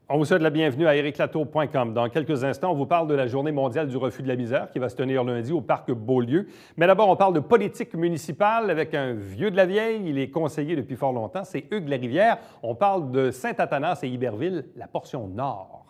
On vous souhaite la bienvenue à ericlatour.com. Dans quelques instants, on vous parle de la Journée mondiale du refus de la misère qui va se tenir lundi au Parc Beaulieu. Mais d'abord, on parle de politique municipale avec un vieux de la vieille. Il est conseiller depuis fort longtemps. C'est Hugues Larivière. On parle de Saint-Athanas et Iberville, la portion nord.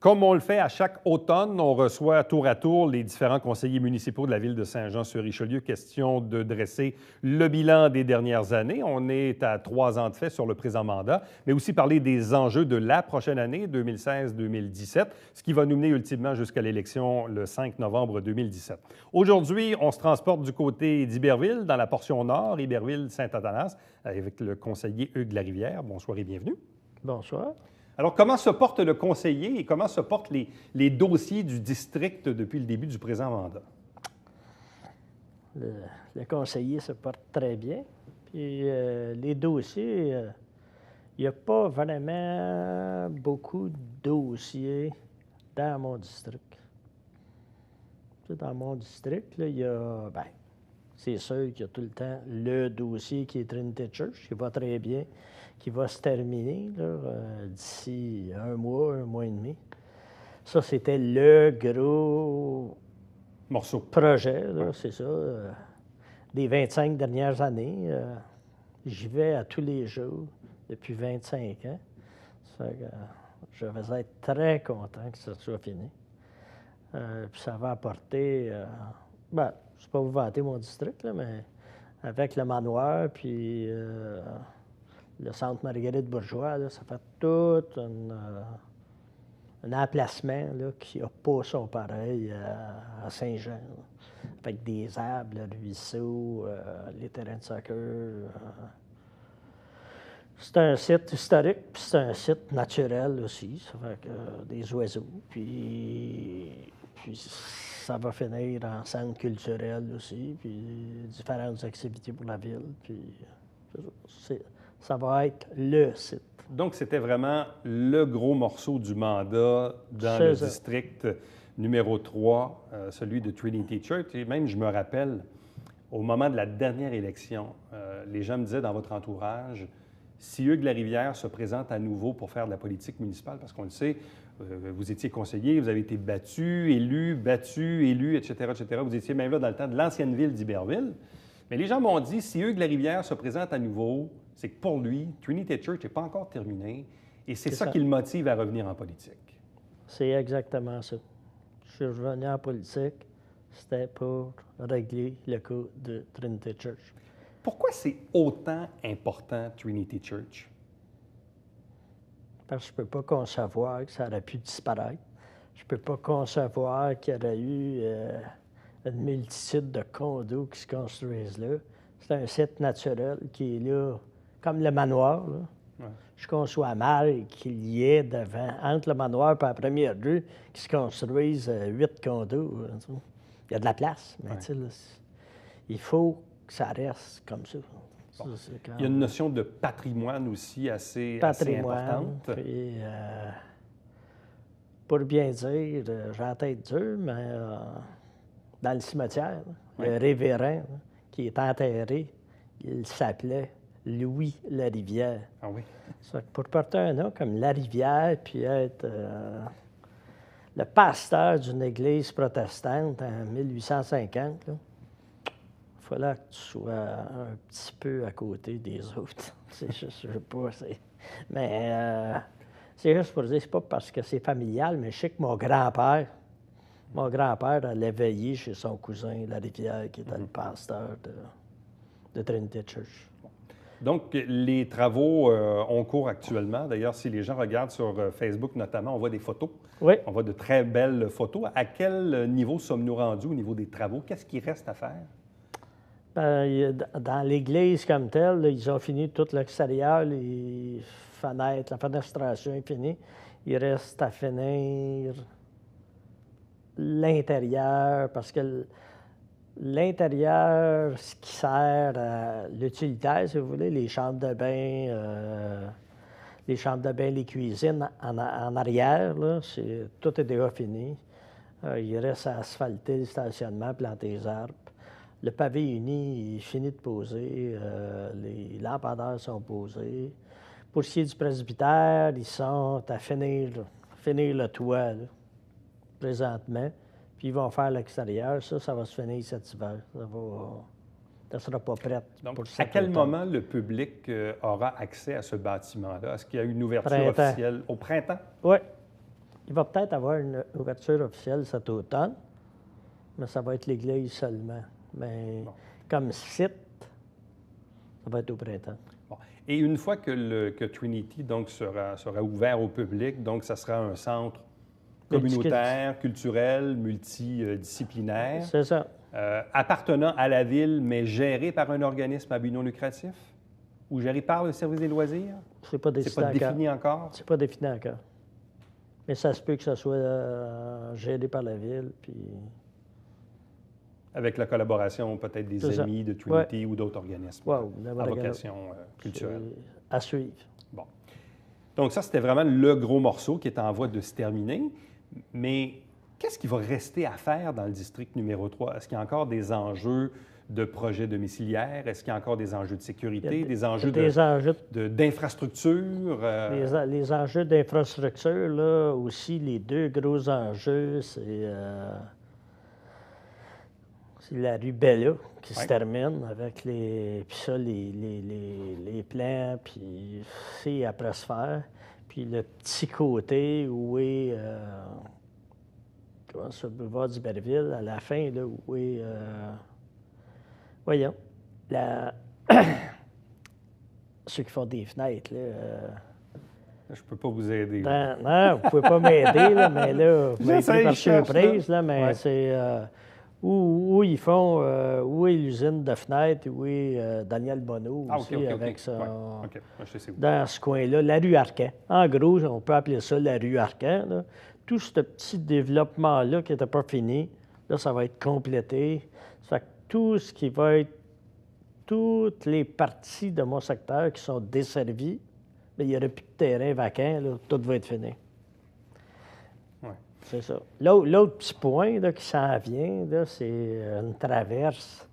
Comme on le fait à chaque automne, on reçoit tour à tour les différents conseillers municipaux de la ville de Saint-Jean-sur-Richelieu. Question de dresser le bilan des dernières années. On est à 3 ans de fait sur le présent mandat, mais aussi parler des enjeux de la prochaine année, 2016-2017, ce qui va nous mener ultimement jusqu'à l'élection le 5 novembre 2017. Aujourd'hui, on se transporte du côté d'Iberville, dans la portion nord, Iberville-Saint-Athanas, avec le conseiller Hugues Larivière. Bonsoir et bienvenue. Bonsoir. Alors, comment se porte le conseiller et comment se portent les dossiers du district depuis le début du présent mandat? Le conseiller se porte très bien. Puis les dossiers, il n'y a pas vraiment beaucoup de dossiers dans mon district. Tu sais, dans mon district, là, il y a, c'est sûr qu'il y a tout le temps le dossier qui est Trinity Church, qui va très bien, qui va se terminer d'ici un mois et demi. Ça, c'était le gros morceau. Projet, là, c'est ça. Des 25 dernières années, j'y vais à tous les jours depuis 25 ans. Ça fait que, je vais être très content que ça soit fini. Puis ça va apporter... je ne sais pas vous vanter mon district, là, mais avec le manoir, puis le centre Marguerite-Bourgeois, là, ça fait tout un emplacement là, qui n'a pas son pareil à Saint-Jean. Là, avec des arbres, le ruisseau, les terrains de soccer. C'est un site historique, puis c'est un site naturel aussi. Ça fait que des oiseaux, puis ça va finir en centre culturel aussi, puis différentes activités pour la ville. Puis ça va être le site. Donc, c'était vraiment le gros morceau du mandat dans le district numéro 3, celui de Trinity Church. Et même, je me rappelle, au moment de la dernière élection, les gens me disaient dans votre entourage, si Hugues Larivière se présente à nouveau pour faire de la politique municipale, parce qu'on le sait, vous étiez conseiller, vous avez été battu, élu, etc., etc. Vous étiez même là dans le temps de l'ancienne ville d'Iberville. Mais les gens m'ont dit, si Hugues Larivière se présente à nouveau, c'est que pour lui, Trinity Church n'est pas encore terminé et c'est ça qui le motive à revenir en politique. C'est exactement ça. Je suis revenu en politique, c'était pour régler le cas de Trinity Church. Pourquoi c'est autant important, Trinity Church? Parce que je ne peux pas concevoir que ça aurait pu disparaître. Je ne peux pas concevoir qu'il y aurait eu une multitude de condos qui se construisent là. C'est un site naturel qui est là, comme le manoir. Là. Ouais. Je conçois mal qu'il y ait devant, entre le manoir et la première rue, qui se construisent 8 condos. Il y a de la place, mais là, il faut que ça reste comme ça. Bon. Il y a une notion de patrimoine aussi assez importante. Puis, pour bien dire, j'ai la tête dure, mais dans le cimetière, le révérend qui est enterré, il s'appelait Louis Larivière. Ah oui? Pour porter un nom comme Larivière, puis être le pasteur d'une église protestante en 1850, il fallait que tu sois un petit peu à côté des autres. Je sais pas. Mais c'est juste pour dire, c'est pas parce que c'est familial, mais je sais que mon grand-père allait veiller chez son cousin Larivière, qui était le pasteur de Trinity Church. Donc, les travaux ont cours actuellement. D'ailleurs, si les gens regardent sur Facebook notamment, on voit des photos. Oui. On voit de très belles photos. À quel niveau sommes-nous rendus au niveau des travaux? Qu'est-ce qui reste à faire? Dans l'église comme telle, ils ont fini tout l'extérieur, les fenêtres, la fenestration est finie. Il reste à finir l'intérieur, parce que l'intérieur, ce qui sert à l'utilitaire, si vous voulez, les chambres de bain, les cuisines en arrière, là, tout est déjà fini. Il reste à asphalter le stationnement, planter les arbres. Le pavé uni est fini de poser. Les lampadaires sont posés. Pour ce qui est du presbytère, ils sont à finir le toit, là, présentement. Puis ils vont faire l'extérieur. Ça va se finir cet hiver. Ça ne sera pas prêt. Donc, pour à quel moment le public aura accès à ce bâtiment-là? Est-ce qu'il y a une ouverture Printemps. officielle au printemps? Oui. Il va peut-être avoir une ouverture officielle cet automne, mais ça va être l'église seulement. Mais comme site, ça va être au printemps. Bon. Et une fois que Trinity donc, sera ouvert au public, donc ça sera un centre communautaire, culturel, multidisciplinaire. C'est ça. Appartenant à la ville, mais géré par un organisme à but non lucratif? Ou géré par le service des loisirs? C'est pas défini encore? C'est pas défini encore. Mais ça se peut que ça soit géré par la ville, puis... Avec la collaboration peut-être des amis de Trinity ou d'autres organismes à vocation culturelle. À suivre. Bon. Donc ça, c'était vraiment le gros morceau qui est en voie de se terminer. Mais qu'est-ce qui va rester à faire dans le district numéro 3? Est-ce qu'il y a encore des enjeux de projets domiciliaires? Est-ce qu'il y a encore des enjeux de sécurité, des enjeux d'infrastructure? Les enjeux d'infrastructure, là, aussi, les deux gros enjeux, c'est la rue Bella qui se termine avec les plans, puis c'est après se faire. Puis le petit côté où est... comment ça, boulevard d'Iberville, à la fin, là, où est... voyons, ceux qui font des fenêtres, là... je peux pas vous aider. Non, vous ne pouvez pas m'aider, là, mais là, vous m'avez pris par surprise, là, mais c'est... où ils font... où est l'usine de fenêtres, où est Daniel Bonneau aussi, avec ça. Dans ce coin-là, la rue Arcan. En gros, on peut appeler ça la rue Arcan, là. Tout ce petit développement-là qui n'était pas fini, là, ça va être complété. Ça fait que tout ce qui va être... Toutes les parties de mon secteur qui sont desservies, bien, il n'y aura plus de terrain vacant, là, tout va être fini. Ouais. C'est ça. L'autre petit point là, qui s'en vient, là, c'est une traverse.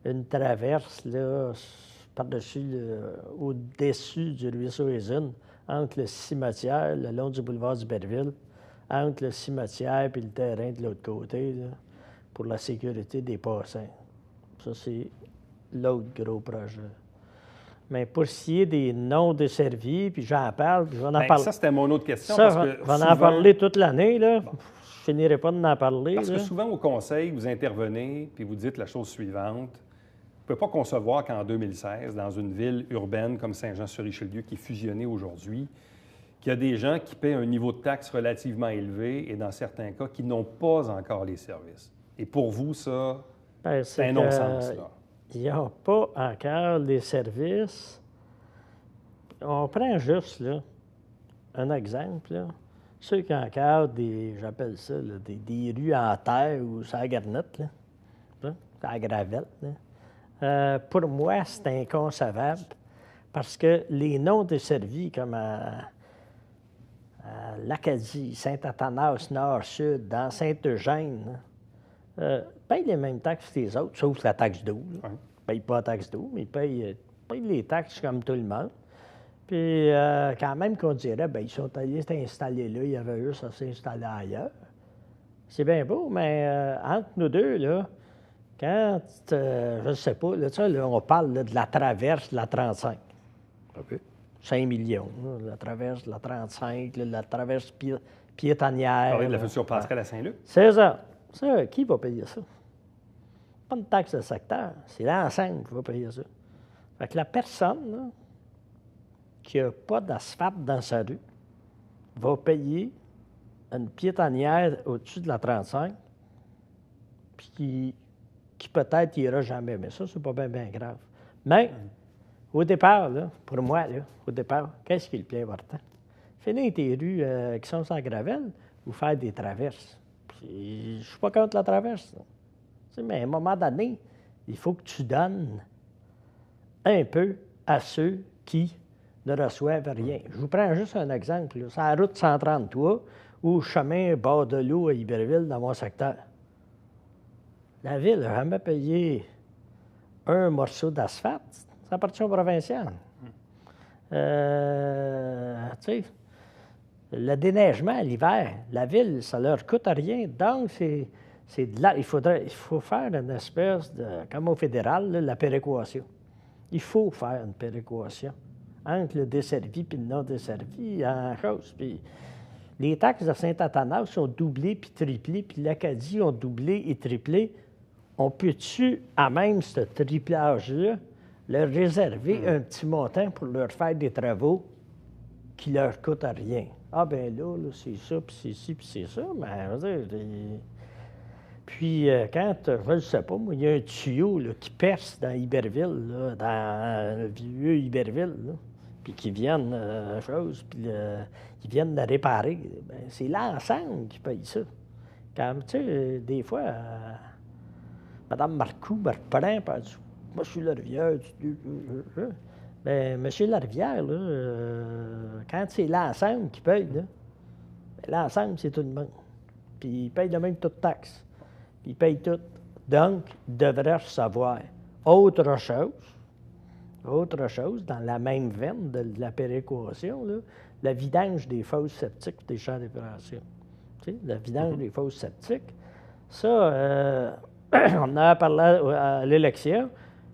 Une traverse, là, par-dessus, au-dessus du ruisseau Aisine, entre le cimetière, le long du boulevard d'Iberville, entre le cimetière et le terrain de l'autre côté, là, pour la sécurité des passants. Ça, c'est l'autre gros projet. Mais pour ce qui est des non desservis, puis j'en parle, puis je vais en parler. Ça, c'était mon autre question. Ça, je vais en parler toute l'année, là. Bon. Je finirai pas d'en parler. Parce que souvent, au conseil, vous intervenez, puis vous dites la chose suivante. Vous ne pouvez pas concevoir qu'en 2016, dans une ville urbaine comme Saint-Jean-sur-Richelieu, qui est fusionnée aujourd'hui, qu'il y a des gens qui paient un niveau de taxe relativement élevé et, dans certains cas, qui n'ont pas encore les services. Et pour vous, ça, c'est un non-sens, là. Il n'y a pas encore les services. On prend juste là, un exemple. Là. Ceux qui ont encore j'appelle ça, là, des rues en terre ou sur la garnette, là, sur la gravette. Là. Pour moi, c'est inconcevable parce que les non desservis, comme à l'Acadie, Saint-Athanas, Nord-Sud, dans Saint-Eugène, payent les mêmes taxes que les autres, sauf la taxe d'eau. Ils ne payent pas la taxe d'eau, mais ils payent les taxes comme tout le monde. Puis, quand même qu'on dirait, bien, ils sont allés s'installer là, il y avait juste à s'installer ailleurs. C'est bien beau, mais entre nous deux, là, quand, je ne sais pas, là, on parle là, de la traverse de la 35. OK. 5 millions, là, la traverse de la 35, là, la traverse piétonnière. Vous parlez de la future passerelle à Saint-Luc? C'est ça. Ça, qui va payer ça? Pas une taxe de secteur, c'est l'ensemble qui va payer ça. Fait que la personne là, qui n'a pas d'asphalte dans sa rue va payer une piétonnière au-dessus de la 35, puis qui peut-être n'ira jamais. Mais ça, c'est pas bien grave. Mais, au départ, là, pour moi, là, au départ, qu'est-ce qui est le plus important? Finir tes rues qui sont sans gravelle ou faire des traverses. Puis, je ne suis pas contre la traverse. Mais à un moment donné, il faut que tu donnes un peu à ceux qui ne reçoivent rien. Je vous prends juste un exemple. C'est la route 133 ou chemin bord de l'eau à Iberville dans mon secteur. La Ville n'a jamais payé un morceau d'asphalte. Ça appartient au provincial. Tu sais, le déneigement à l'hiver, la Ville, ça leur coûte rien. Donc, c'est de là. Il faut faire une espèce de, comme au fédéral, là, la péréquation. Il faut faire une péréquation entre le desservi et le non desservi en chose. Puis les taxes de Saint-Athanas ont doublé puis triplé, puis l'Acadie ont doublé et triplé. On peut-tu, à même ce triplage-là, leur réserver un petit montant pour leur faire des travaux qui leur coûtent rien? Ah ben là c'est ça, puis c'est ci, puis c'est ça. Mais, je veux dire, puis quand, je ne sais pas, moi, il y a un tuyau là, qui perce dans Iberville, là, dans le vieux Iberville, là, puis qui viennent, ils viennent de réparer. Ben, c'est l'ensemble qui paye ça. Comme, tu sais, des fois, Mme Marcoux me reprend, puis elle dit, moi, je suis Larivière. Bien, M. Larivière, là, quand c'est l'ensemble qui paye, là, ben, l'ensemble, c'est tout le monde. Puis il paye de même toute taxe. Puis il paye tout. Donc, il devrait recevoir autre chose, dans la même veine de la péréquation, là, la vidange des fosses septiques et des champs d'épuration. Tu sais, la vidange des fosses septiques, ça, on en a parlé à l'élection,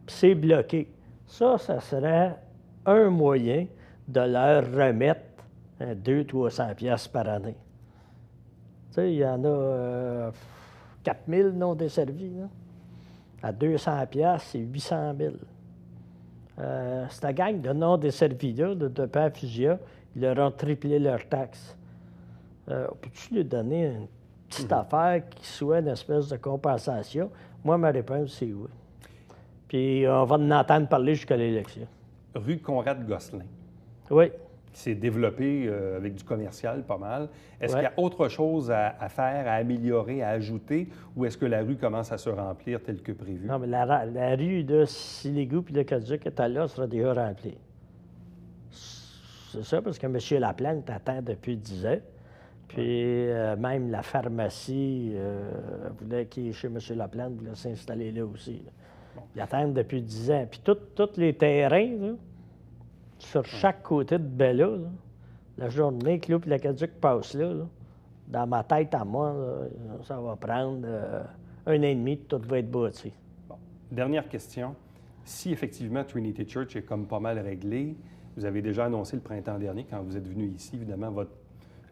puis c'est bloqué. Ça serait un moyen de leur remettre 200-300 piastres par année. Tu sais, il y en a 4000 non desservis. Là. À 200 piastres, c'est 800 000. Cette gang de non desservis-là, de Père-Fugia, ils leur ont triplé leurs taxes. Peux-tu lui donner une petite affaire qui soit une espèce de compensation? Moi, ma réponse, c'est oui. Puis on va en entendre parler jusqu'à l'élection. Rue Conrad-Gosselin. Oui. Qui s'est développé avec du commercial pas mal. Est-ce qu'il y a autre chose à faire, à améliorer, à ajouter, ou est-ce que la rue commence à se remplir telle que prévu? Non, mais la rue de Siligou puis le Caduc est là, sera déjà remplie. C'est ça, parce que M. Laplante attend depuis 10 ans. Puis même la pharmacie voulait qu'il y ait chez M. Laplante, voulait s'installer là aussi. Là. Bon. Ils attendent depuis 10 ans. Puis tous les terrains, là, sur chaque côté de Bella, là, la journée que l'eau et la Caduc passent là, dans ma tête à moi, là, ça va prendre 1 an et demi, tout va être bâti. Bon. Dernière question. Si effectivement Trinity Church est comme pas mal réglé, vous avez déjà annoncé le printemps dernier, quand vous êtes venu ici, évidemment, votre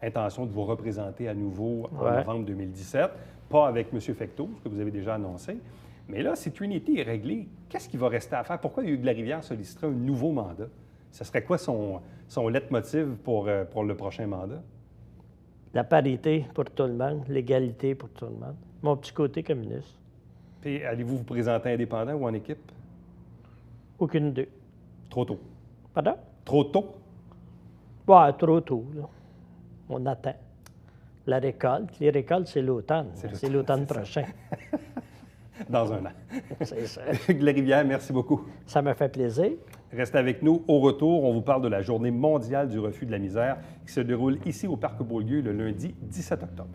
intention de vous représenter à nouveau en novembre 2017, pas avec M. Fecteau, ce que vous avez déjà annoncé. Mais là, si Trinity est réglé, qu'est-ce qu'il va rester à faire? Pourquoi Hugues Larivière solliciterait un nouveau mandat? Ce serait quoi son leitmotiv pour le prochain mandat? La parité pour tout le monde, l'égalité pour tout le monde. Mon petit côté communiste. Puis allez-vous vous présenter indépendant ou en équipe? Aucune d'eux. Trop tôt. Pardon? Trop tôt? Ouais, trop tôt, là. On attend. La récolte. Les récoltes, c'est l'automne. C'est l'automne prochain. Dans un an. C'est ça. Hugues Larivière, merci beaucoup. Ça me fait plaisir. Restez avec nous. Au retour, on vous parle de la Journée mondiale du refus de la misère qui se déroule ici au Parc Beaulieu le lundi 17 octobre.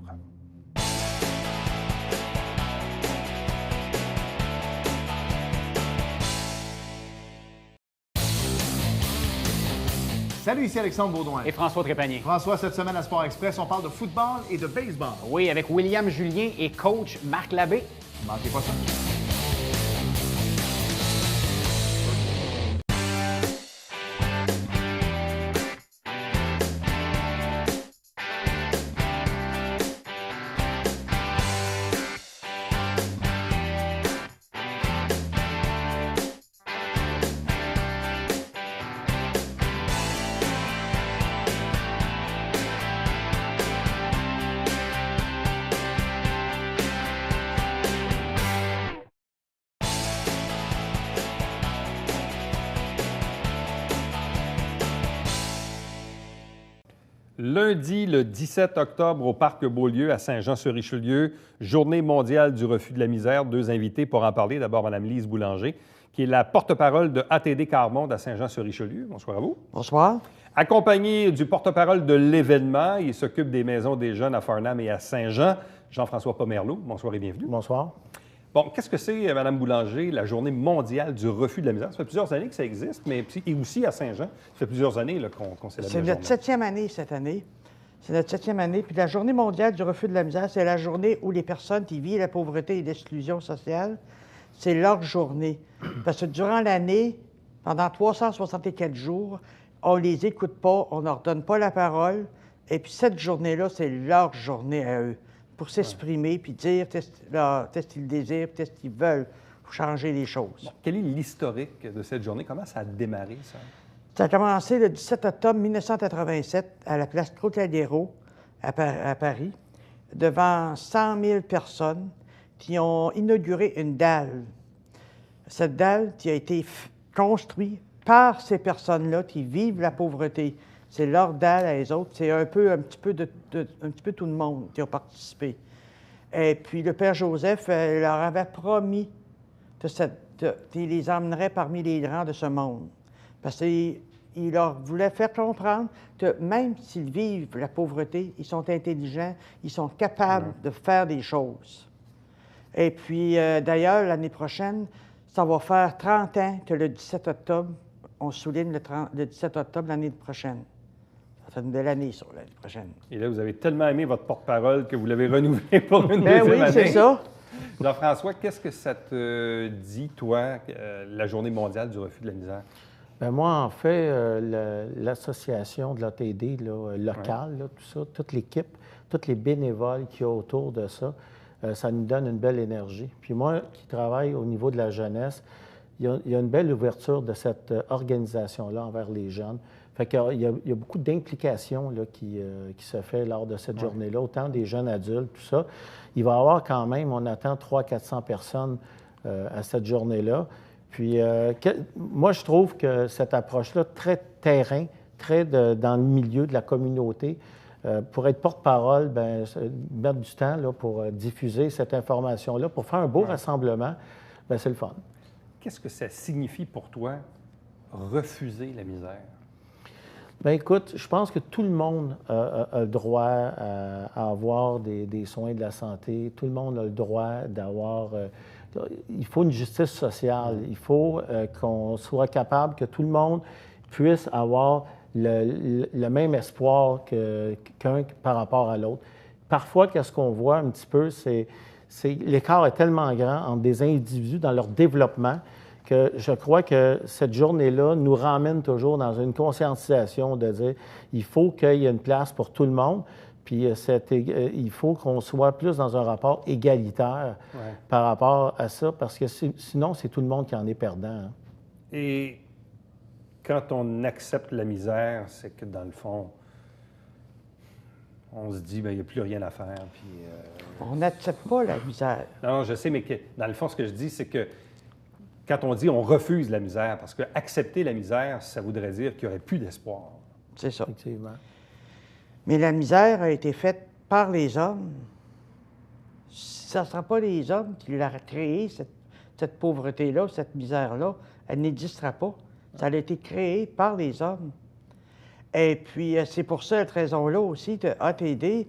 Salut, ici Alexandre Baudouin. Et François Trépanier. François, cette semaine à Sport Express, on parle de football et de baseball. Oui, avec William Julien et coach Marc Labbé. Manquez pas ça. Lundi, le 17 octobre, au Parc Beaulieu, à Saint-Jean-sur-Richelieu, Journée mondiale du refus de la misère. 2 invités pour en parler. D'abord, Mme Lise Boulanger, qui est la porte-parole de ATD Quart-Monde à Saint-Jean-sur-Richelieu. Bonsoir à vous. Bonsoir. Accompagné du porte-parole de l'événement, il s'occupe des maisons des jeunes à Farnham et à Saint-Jean, Jean-François Pomerleau. Bonsoir et bienvenue. Bonsoir. Bon, qu'est-ce que c'est, Mme Boulanger, la Journée mondiale du refus de la misère? Ça fait plusieurs années que ça existe, mais et aussi à Saint-Jean, ça fait plusieurs années qu'on célèbre C'est la notre journée. 7e année cette année. C'est notre 7e année. Puis la Journée mondiale du refus de la misère, c'est la journée où les personnes qui vivent la pauvreté et l'exclusion sociale, c'est leur journée. Parce que durant l'année, pendant 364 jours, on les écoute pas, on leur donne pas la parole. Et puis cette journée-là, c'est leur journée à eux, pour s'exprimer, puis dire qu'est-ce qu'ils désirent, qu'est-ce qu'ils veulent pour changer les choses. Bon, quel est l'historique de cette journée? Comment ça a démarré, ça? Ça a commencé le 17 octobre 1987 à la place Trocadéro à Paris, devant 100 000 personnes qui ont inauguré une dalle. Cette dalle qui a été construite par ces personnes-là qui vivent la pauvreté. C'est leur dalle à eux autres. C'est un petit peu tout le monde qui a participé. Et puis le Père Joseph leur avait promis qu'il les emmènerait parmi les grands de ce monde. Parce qu'il leur voulait faire comprendre que même s'ils vivent la pauvreté, ils sont intelligents, ils sont capables de faire des choses. Et puis, d'ailleurs, l'année prochaine, ça va faire 30 ans que le 17 octobre, on souligne le 17 octobre l'année prochaine. Ça fait une belle année, ça, l'année prochaine. Et là, vous avez tellement aimé votre porte-parole que vous l'avez renouvelé pour une Ben deuxième oui, année. c'est ça. Jean-François, qu'est-ce que ça te dit, toi, la Journée mondiale du refus de la misère? Bien, moi, en fait, l'association de l'ATD locale, là, tout ça, toute l'équipe, tous les bénévoles qu'il y a autour de ça, ça nous donne une belle énergie. Puis moi, qui travaille au niveau de la jeunesse, il y a une belle ouverture de cette organisation-là envers les jeunes. Fait qu'il y a beaucoup d'implications qui se fait lors de cette journée-là, autant des jeunes adultes, tout ça. Il va y avoir quand même, on attend 300-400 personnes à cette journée-là. Puis moi, je trouve que cette approche-là, très terrain, très dans le milieu de la communauté, pour être porte-parole, mettre du temps là, pour diffuser cette information-là, pour faire un beau rassemblement, c'est le fun. Qu'est-ce que ça signifie pour toi, refuser la misère? Bien, écoute, je pense que tout le monde a le droit à avoir des soins de la santé. Tout le monde a le droit d'avoir... il faut une justice sociale. Il faut qu'on soit capable que tout le monde puisse avoir le même espoir qu'un par rapport à l'autre. Parfois, qu'est-ce qu'on voit un petit peu, c'est l'écart est tellement grand entre des individus dans leur développement que je crois que cette journée-là nous ramène toujours dans une conscientisation de dire il faut qu'il y ait une place pour tout le monde, puis il faut qu'on soit plus dans un rapport égalitaire par rapport à ça, parce que sinon, c'est tout le monde qui en est perdant. Hein. Et quand on accepte la misère, c'est que dans le fond, on se dit, il n'y a plus rien à faire. Puis, On n'accepte pas la misère. Non, je sais, mais dans le fond, ce que je dis, c'est que quand on dit on refuse la misère, parce que accepter la misère, ça voudrait dire qu'il n'y aurait plus d'espoir. C'est ça. Effectivement. Mais la misère a été faite par les hommes. Ce ne sera pas les hommes qui l'ont créée, cette pauvreté-là, cette misère-là. Elle n'existera pas. Ça a été créé par les hommes. Et puis, c'est pour cette raison-là aussi que ATD,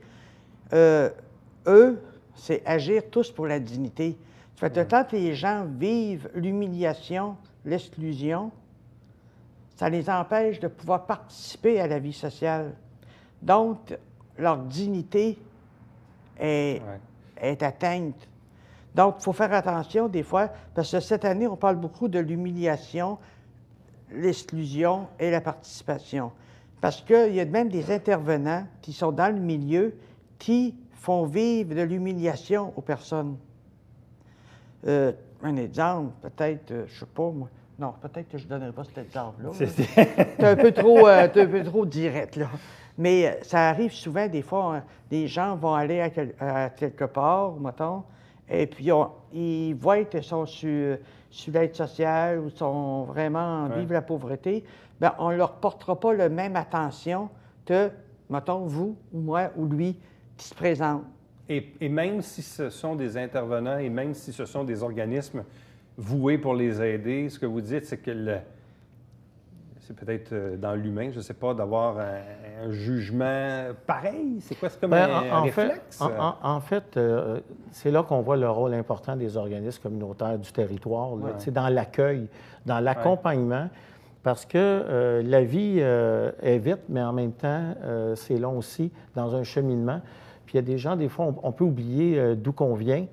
eux, c'est agir tous pour la dignité. Ça fait que quand les gens vivent l'humiliation, l'exclusion, ça les empêche de pouvoir participer à la vie sociale. Donc, leur dignité est atteinte. Donc, il faut faire attention des fois, parce que cette année, on parle beaucoup de l'humiliation, l'exclusion et la participation. Parce qu'il y a même des intervenants qui sont dans le milieu qui font vivre de l'humiliation aux personnes. Un exemple, peut-être, je ne sais pas, moi. Non, peut-être que je ne donnerai pas cet exemple-là. C'est un peu trop direct, là. Mais ça arrive souvent, des fois, des gens vont aller à quelque part, mettons, et puis ils voient qu'ils sont sur l'aide sociale ou sont vraiment vivent la pauvreté. Bien, on ne leur portera pas la même attention que, mettons, vous ou moi ou lui qui se présente. Et même si ce sont des intervenants et même si ce sont des organismes voués pour les aider, ce que vous dites, c'est que c'est peut-être dans l'humain, je ne sais pas, d'avoir un jugement pareil? C'est quoi? C'est comme un réflexe? En fait, c'est là qu'on voit le rôle important des organismes communautaires du territoire, là, dans l'accueil, dans l'accompagnement, parce que la vie est vite, mais en même temps, c'est long aussi, dans un cheminement. Puis il y a des gens, des fois, on peut oublier d'où qu'on vient,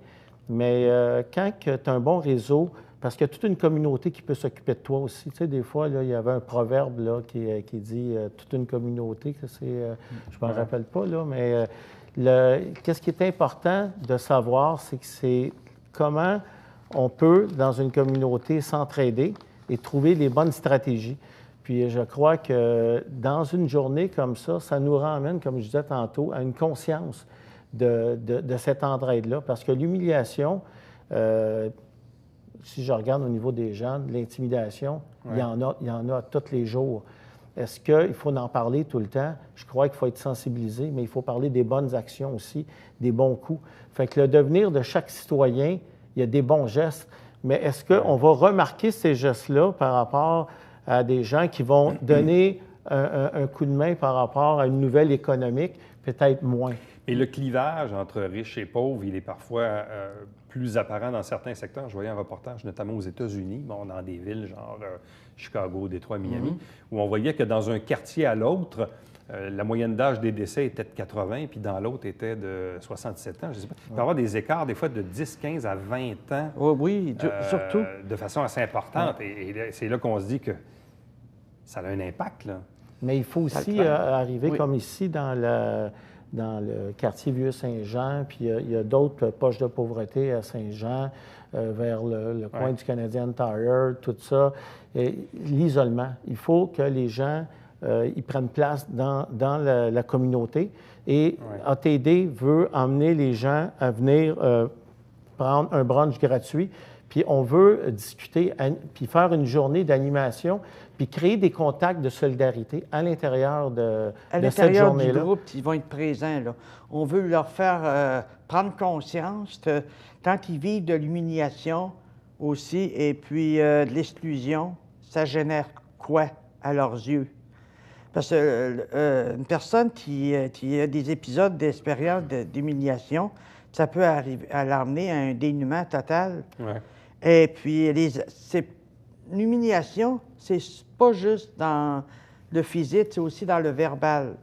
mais quand tu as un bon réseau, parce qu'il y a toute une communauté qui peut s'occuper de toi aussi. Tu sais, des fois, là, il y avait un proverbe là, qui dit toute une communauté, que c'est, je ne me rappelle pas, là, mais qu'est-ce qui est important de savoir, c'est que c'est comment on peut, dans une communauté, s'entraider et trouver les bonnes stratégies. Puis je crois que dans une journée comme ça nous ramène, comme je disais tantôt, à une conscience de cette entraide-là. Parce que l'humiliation, si je regarde au niveau des gens, l'intimidation, il y en a tous les jours. Est-ce qu'il faut en parler tout le temps? Je crois qu'il faut être sensibilisé, mais il faut parler des bonnes actions aussi, des bons coups. Fait que le devenir de chaque citoyen, il y a des bons gestes, mais est-ce qu'on va remarquer ces gestes-là par rapport à des gens qui vont donner un coup de main par rapport à une nouvelle économique? Peut-être moins. Et le clivage entre riches et pauvres, il est parfois plus apparent dans certains secteurs. Je voyais un reportage, notamment aux États-Unis, dans des villes genre Chicago, Détroit, Miami, où on voyait que dans un quartier à l'autre, la moyenne d'âge des décès était de 80, puis dans l'autre était de 67 ans. Je sais pas. Il peut y avoir des écarts, des fois, de 10, 15 à 20 ans. Oui, surtout. De façon assez importante. Et c'est là qu'on se dit que ça a un impact, là. Mais il faut aussi arriver comme ici dans le quartier Vieux-Saint-Jean, puis il y a d'autres poches de pauvreté à Saint-Jean, vers le coin du Canadian Tire, tout ça. L'isolement. Il faut que les gens ils prennent place dans la communauté. Et ATD veut emmener les gens à venir prendre un brunch gratuit. Puis on veut discuter, puis faire une journée d'animation, puis créer des contacts de solidarité à l'intérieur de cette journée-là. Du groupe, ils vont être présents, là. On veut leur faire prendre conscience que quand ils vivent de l'humiliation aussi, et puis de l'exclusion, ça génère quoi à leurs yeux? Parce qu'une personne qui a des épisodes d'expérience d'humiliation, ça peut arriver à l'amener à un dénuement total. Ouais. Et puis, l'humiliation, c'est pas juste dans le physique, c'est aussi dans le verbal.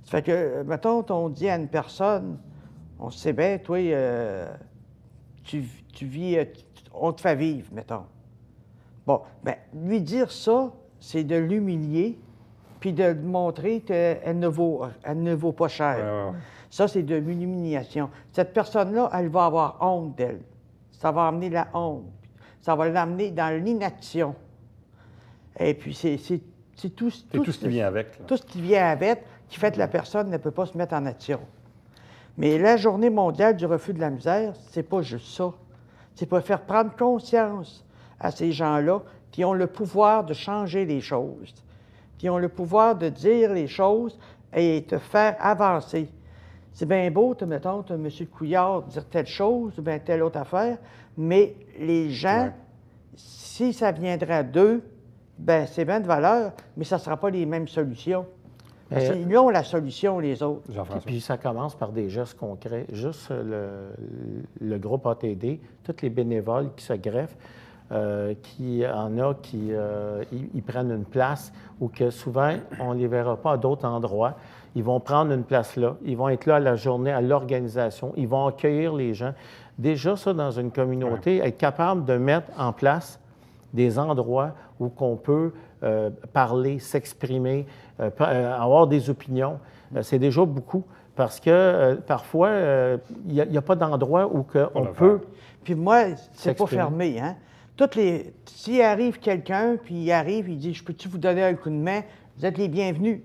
Ça fait que, mettons, on dit à une personne, on sait bien, toi, tu vis, on te fait vivre, mettons. Bon, bien, lui dire ça, c'est de l'humilier, puis de montrer qu'elle ne vaut pas cher. Ouais. Ça, c'est de l'humiliation. Cette personne-là, elle va avoir honte d'elle. Ça va amener la honte. Ça va l'amener dans l'inaction. Et puis, c'est tout ce qui vient avec. Là. Tout ce qui vient avec, qui fait que la personne ne peut pas se mettre en action. Mais la Journée mondiale du refus de la misère, c'est pas juste ça. C'est pour faire prendre conscience à ces gens-là qui ont le pouvoir de changer les choses, qui ont le pouvoir de dire les choses et te faire avancer. C'est bien beau, mettons, M. Couillard dire telle chose ou bien telle autre affaire, mais les gens, si ça viendrait d'eux, bien, c'est bien de valeur, mais ça ne sera pas les mêmes solutions. Parce qu'ils ont la solution, les autres. Puis ça commence par des gestes concrets. Juste le groupe ATD, tous les bénévoles qui se greffent, qui ils prennent une place ou que souvent, on ne les verra pas à d'autres endroits. Ils vont prendre une place là. Ils vont être là à la journée, à l'organisation. Ils vont accueillir les gens. Déjà, ça, dans une communauté, être capable de mettre en place des endroits où qu'on peut parler, s'exprimer, avoir des opinions, c'est déjà beaucoup. Parce que parfois, il n'y a pas d'endroit où on peut. Puis moi, c'est pas fermé, hein? S'il arrive quelqu'un, puis il dit « Je peux-tu vous donner un coup de main? » Vous êtes les bienvenus.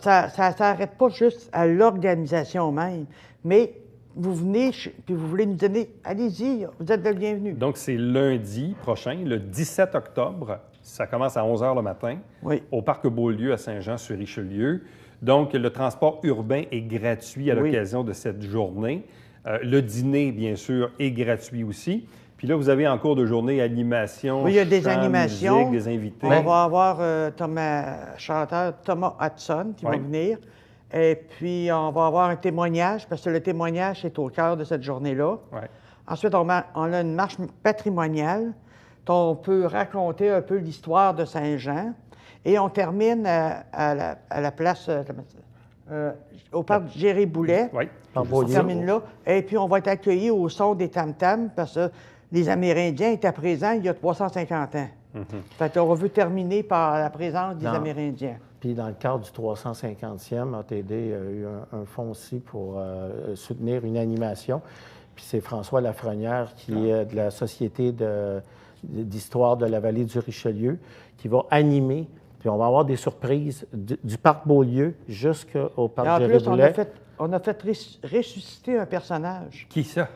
Ça n'arrête pas juste à l'organisation même, mais vous venez, puis vous voulez nous donner, allez-y, vous êtes les bienvenus. Donc, c'est lundi prochain, le 17 octobre. Ça commence à 11 h le matin, au Parc Beaulieu à Saint-Jean-sur-Richelieu. Donc, le transport urbain est gratuit à l'occasion de cette journée. Le dîner, bien sûr, est gratuit aussi. Puis là, vous avez en cours de journée animation, Oui, il y a des chant, animations. musique, des invités. On va avoir chanteur Thomas Hudson qui va Oui. venir. Et puis, on va avoir un témoignage, parce que le témoignage est au cœur de cette journée-là. Ouais. Ensuite, on a une marche patrimoniale dont on peut raconter un peu l'histoire de Saint-Jean. Et on termine à la place, au parc Géré-Boulet. Oui. En On Beaulieu. termine là. Et puis, on va être accueillis au son des tam-tams parce que les Amérindiens étaient présents il y a 350 ans. Fait qu'on veut terminer par la présence des Non. Amérindiens. Puis dans le cadre du 350e, ATD a eu un fonds aussi pour soutenir une animation. Puis c'est François Lafrenière, qui est de la Société d'histoire de la vallée du Richelieu, qui va animer. Puis on va avoir des surprises du parc Beaulieu jusqu'au Et parc en plus, Géré-Boulet. on a fait ressusciter un personnage, Qui ça?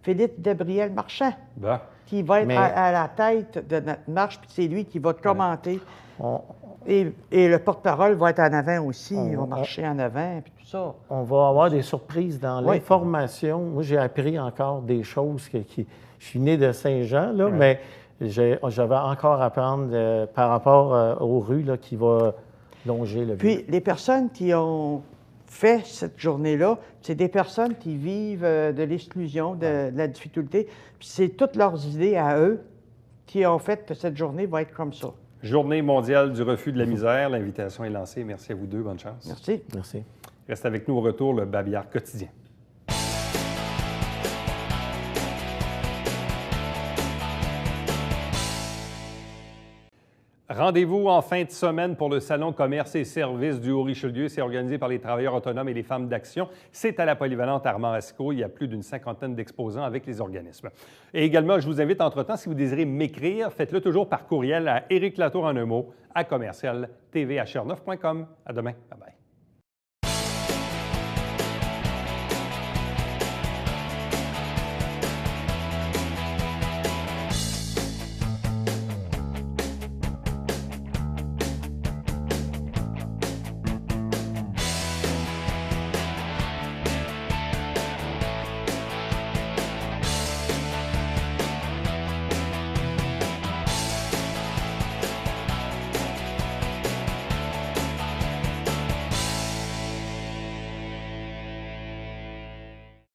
Philippe Debriel Marchand, Ben, qui va être Mais- à la tête de notre marche, puis c'est lui qui va commenter. On, Et le porte-parole va être en avant aussi, il va On- marcher en avant, puis tout ça. on va avoir des surprises dans Oui. l'information. Moi, j'ai appris encore des choses je suis né de Saint-Jean, là, mais j'avais encore à apprendre par rapport aux rues là, qui va longer le Puis les personnes qui ont fait cette journée-là, c'est des personnes qui vivent de l'exclusion, de la difficulté. Puis c'est toutes leurs idées à eux qui ont fait que cette journée va être comme ça. Journée mondiale du refus de la misère. L'invitation est lancée. Merci à vous deux. Bonne chance. Merci. Merci. Reste avec nous au retour, le Babillard quotidien. Rendez-vous en fin de semaine pour le Salon Commerce et Services du Haut-Richelieu. C'est organisé par les travailleurs autonomes et les femmes d'action. C'est à la polyvalente Armand-Racicot. Il y a plus d'une cinquantaine d'exposants avec les organismes. Et également, je vous invite entre-temps, si vous désirez m'écrire, faites-le toujours par courriel à Éric Latour en un mot, à commercial tvhr9.com. À demain. Bye bye.